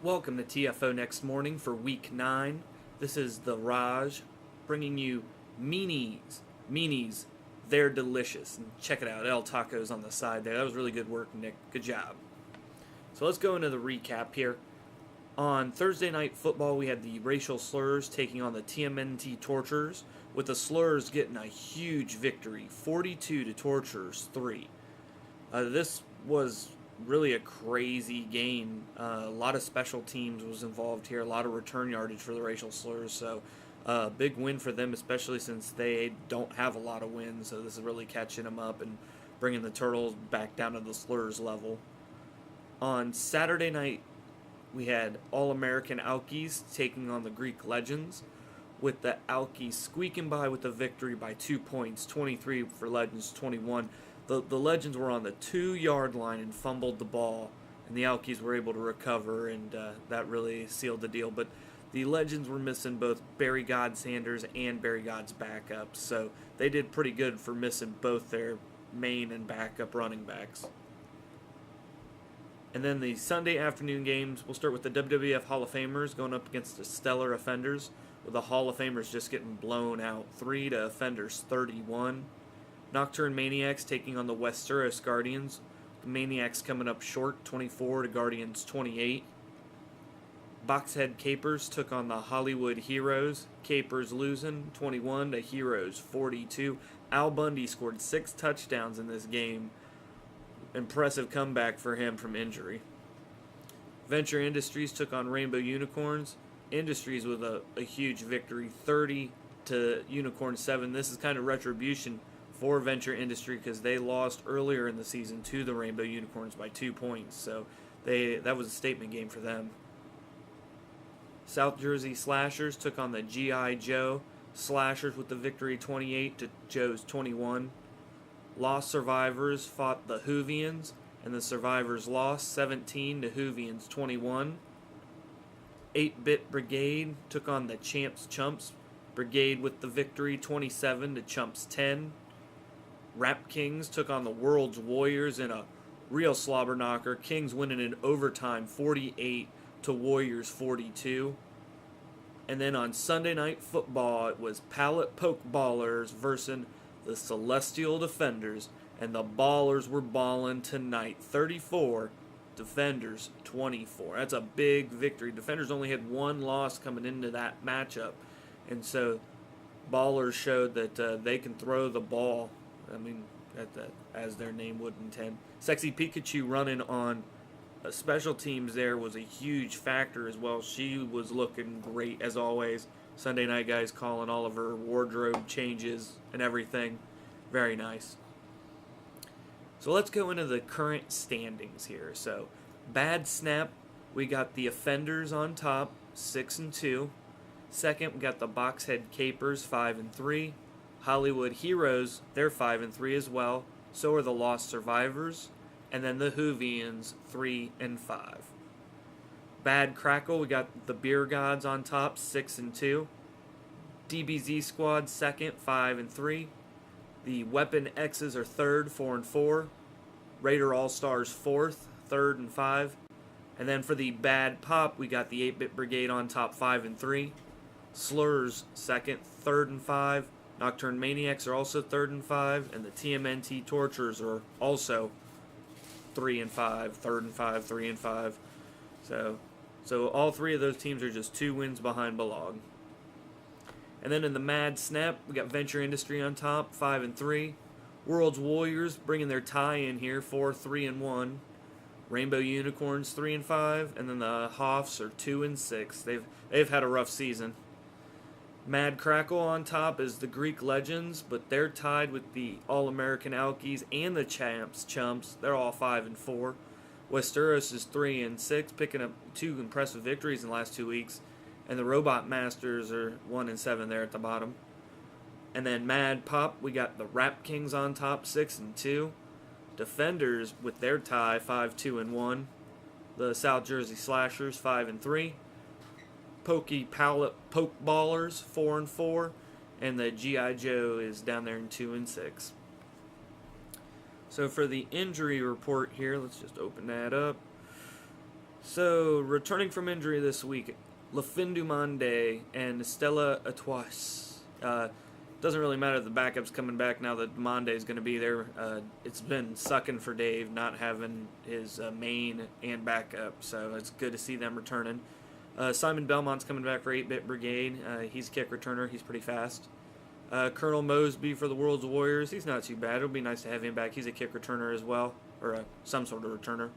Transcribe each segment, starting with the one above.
Welcome to TFO Next Morning for Week 9. This is TheRaja bringing you meanies. Meanies, they're delicious. And check it out, El Tacos on the side there. That was really good work, Nick. Good job. So let's go into the recap here. On Thursday Night Football, we had the racial slurs taking on the TMNT Torturers, with the slurs getting a huge victory, 42 to Torturers 3. This was really a crazy game. A lot of special teams was involved here, a lot of return yardage for the racial slurs, so big win for them, especially since they don't have a lot of wins, so this is really catching them up and bringing the Turtles back down to the slurs level. On Saturday night, we had All-American Alkies taking on the Greek Legends, with the Alkies squeaking by with the victory by 2 points, 23 for Legends, 21. The Legends were on the 2-yard line and fumbled the ball, and the Alkies were able to recover, and that really sealed the deal. But the Legends were missing both Barry God Sanders and Barry God's backups, so they did pretty good for missing both their main and backup running backs. And then the Sunday afternoon games, we'll start with the WWF Hall of Famers going up against the Stellar Offenders, with the Hall of Famers just getting blown out, 3 to Offenders 31. Nocturne Maniacs taking on the Westeros Guardians. The Maniacs coming up short, 24 to Guardians 28. Boxhead Capers took on the Hollywood Heroes. Capers losing, 21 to Heroes 42. Al Bundy scored 6 touchdowns in this game. Impressive comeback for him from injury. Venture Industries took on Rainbow Unicorns. Industries with a huge victory, 30 to Unicorn 7. This is kind of retribution for Venture Industry because they lost earlier in the season to the Rainbow Unicorns by 2 points. So that was a statement game for them. South Jersey Slashers took on the G.I. Joe Slashers with the victory, 28 to Joe's 21. Lost Survivors fought the Whovians, and the Survivors lost, 17 to Whovians 21. 8-Bit Brigade took on the Champs Chumps. Brigade with the victory, 27 to Chumps 10. Rap Kings took on the World's Warriors in a real slobber knocker. Kings winning in overtime, 48 to Warriors 42. And then on Sunday Night Football, it was Pallet Poke Ballers versus the Celestial Defenders, and the Ballers were balling tonight, 34, Defenders 24. That's a big victory. Defenders only had 1 loss coming into that matchup, and so Ballers showed that they can throw the ball. I mean, as their name would intend. Sexy Pikachu running on special teams there was a huge factor as well. She was looking great as always. Sunday night guys calling all of her wardrobe changes and everything. Very nice. So let's go into the current standings here. So, Bad Snap, we got the Offenders on top, 6-2. Second, we got the Boxhead Capers, 5-3. Hollywood Heroes, they're 5-3 as well. So are the Lost Survivors. And then the Whovians, 3-5. Bad Crackle, we got the Beer Gods on top, 6-2. DBZ Squad second, 5-3. The Weapon X's are third, 4-4. Raider All Stars fourth, 3rd-5. And then for the Bad Pop, we got the 8-Bit Brigade on top, 5-3. Slurs second, 3rd-5. Nocturne Maniacs are also 3rd-5, and the TMNT Torturers are also 3-5, 3rd-5, 3-5. So all 3 of those teams are just 2 wins behind Belag. And then in the Mad Snap, we got Venture Industry on top, 5-3. World's Warriors bringing their tie in here, 4-3-1. Rainbow Unicorns 3-5, and then the Hoffs are 2-6. They've had a rough season. Mad Crackle on top is the Greek Legends, but they're tied with the All-American Alkies and the Champs Chumps. They're all 5-4. Westeros is 3-6, picking up 2 impressive victories in the last 2 weeks. And the Robot Masters are 1-7 there at the bottom. And then Mad Pop, we got the Rap Kings on top, 6-2. Defenders with their tie, 5-2-1. The South Jersey Slashers, 5-3. Pokey Pallet Poke Ballers, 4-4. And the G.I. Joe is down there in 2-6. So for the injury report here, let's just open that up. So, returning from injury this week, Lafindu Mande and Stella Atois. Doesn't really matter if the backup's coming back now that Mande is going to be there. It's been sucking for Dave not having his main and backup, so it's good to see them returning. Simon Belmont's coming back for 8-Bit Brigade. He's a kick returner. He's pretty fast. Colonel Mosby for the World's Warriors. He's not too bad. It'll be nice to have him back. He's a kick returner as well, or some sort of returner.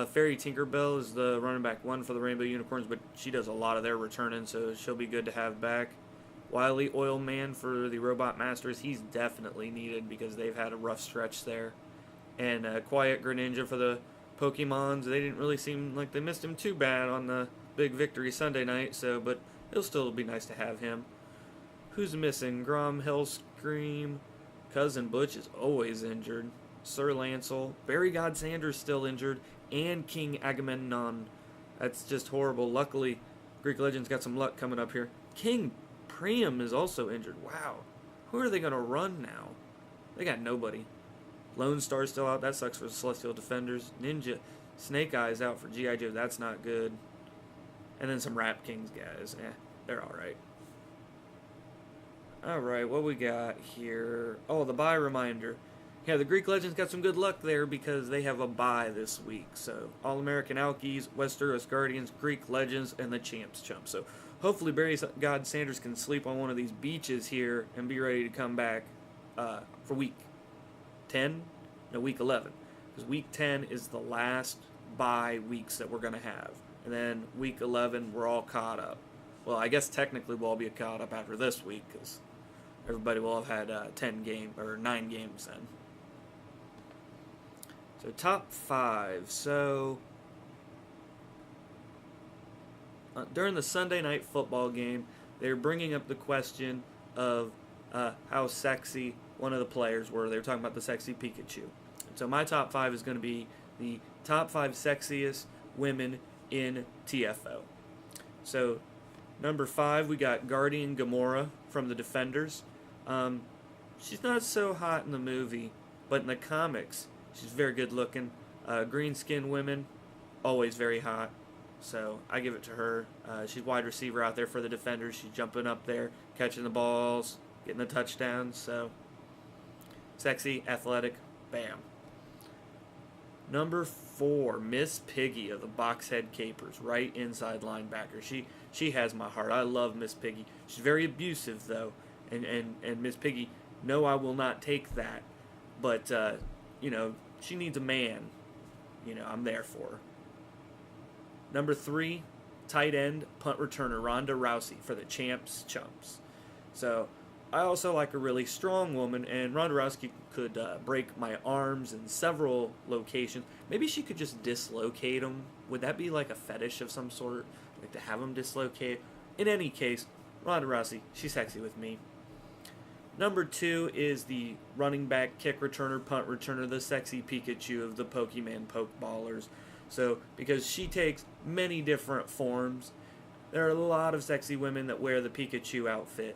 Fairy Tinkerbell is the running back 1 for the Rainbow Unicorns, but she does a lot of their returning, so she'll be good to have back. Wily Oilman for the Robot Masters. He's definitely needed because they've had a rough stretch there. And Quiet Greninja for the Pokemons. They didn't really seem like they missed him too bad on the big victory Sunday night, but it'll still be nice to have him. Who's missing? Grom, Hellscream, Cousin Butch is always injured. Sir Lancel, Barry God Sanders still injured, and King Agamemnon. That's just horrible. Luckily, Greek Legends got some luck coming up here. King Priam is also injured. Wow. Who are they going to run now? They got nobody. Lone Star's still out. That sucks for the Celestial Defenders. Ninja Snake Eyes out for G.I. Joe. That's not good. And then some Rap Kings guys. They're alright. Alright, what we got here? Oh, the bye reminder. Yeah, the Greek Legends got some good luck there because they have a bye this week. So, All-American Alkies, Westeros Guardians, Greek Legends, and the Champs Chump. So, hopefully Barry God Sanders can sleep on one of these beaches here and be ready to come back for week 10? No, week 11. Because week 10 is the last bye weeks that we're going to have. And then week 11, we're all caught up. Well, I guess technically we'll all be caught up after this week because everybody will have had 9 games then. So top 5. So during the Sunday night football game, they were bringing up the question of how sexy one of the players were. They were talking about the sexy Pikachu. So my top 5 is going to be the top 5 sexiest women in TFO. So number 5, we got Guardian Gamora from the Defenders. She's not so hot in the movie, but in the comics, she's very good looking. Green skinned women, always very hot. So I give it to her. She's wide receiver out there for the Defenders. She's jumping up there, catching the balls, getting the touchdowns. So sexy, athletic, bam. Number 4, Miss Piggy of the Boxhead Capers, right inside linebacker. She has my heart. I love Miss Piggy. She's very abusive though, and Miss Piggy, no, I will not take that. But she needs a man. I'm there for her. Number 3, tight end, punt returner, Ronda Rousey for the Champs Chumps. So I also like a really strong woman, and Ronda Rousey could break my arms in several locations. Maybe she could just dislocate them. Would that be like a fetish of some sort? Like to have them dislocate? In any case, Ronda Rousey, she's sexy with me. Number 2 is the running back, kick returner, punt returner, the sexy Pikachu of the Pokemon Pokeballers. So, because she takes many different forms, there are a lot of sexy women that wear the Pikachu outfit.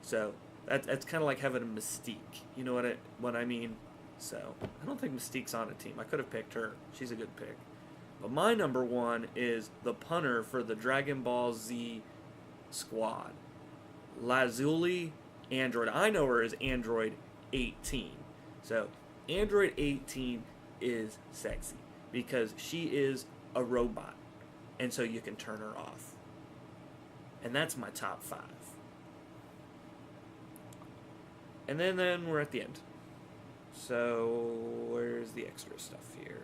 So, that's kind of like having a Mystique. You know what I mean? So, I don't think Mystique's on a team. I could have picked her. She's a good pick. But my number 1 is the punter for the Dragon Ball Z squad. Lazuli Android. I know her as Android 18. So, Android 18 is sexy because she is a robot. And so you can turn her off. And that's my top 5. And then we're at the end. So, where's the extra stuff here?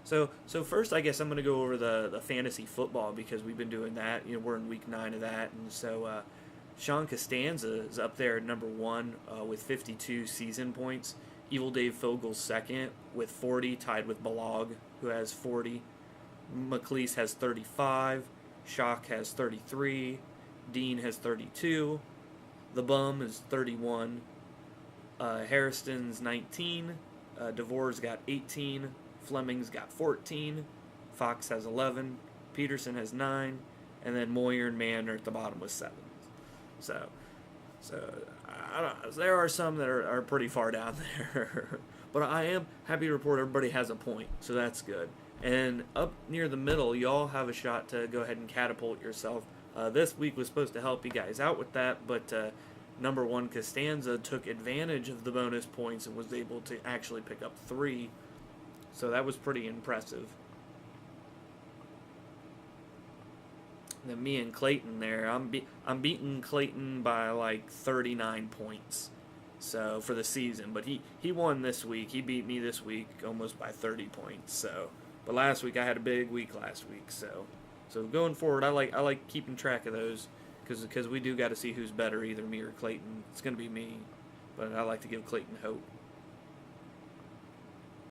So first, I guess I'm going to go over the fantasy football because we've been doing that. We're in week 9 of that. And so, Sean Costanza is up there at number 1 with 52 season points. Evil Dave Fogel's second with 40, tied with Balog, who has 40. McLeese has 35. Shock has 33. Dean has 32. The Bum is 31. Harriston's 19. DeVore's got 18. Fleming's got 14. Fox has 11. Peterson has 9. And then Moyer and Mann are at the bottom with 7. So I don't know. There are some that are pretty far down there. But I am happy to report everybody has a point, so that's good. And up near the middle, you all have a shot to go ahead and catapult yourself. This week was supposed to help you guys out with that, but number one, Costanza took advantage of the bonus points and was able to actually pick up 3. So that was pretty impressive. And then me and Clayton there, I'm beating Clayton by like 39 points. So for the season, but he won this week. He beat me this week almost by 30 points. So, but last week I had a big week last week. So going forward, I like keeping track of those because we do got to see who's better, either me or Clayton. It's gonna be me, but I like to give Clayton hope.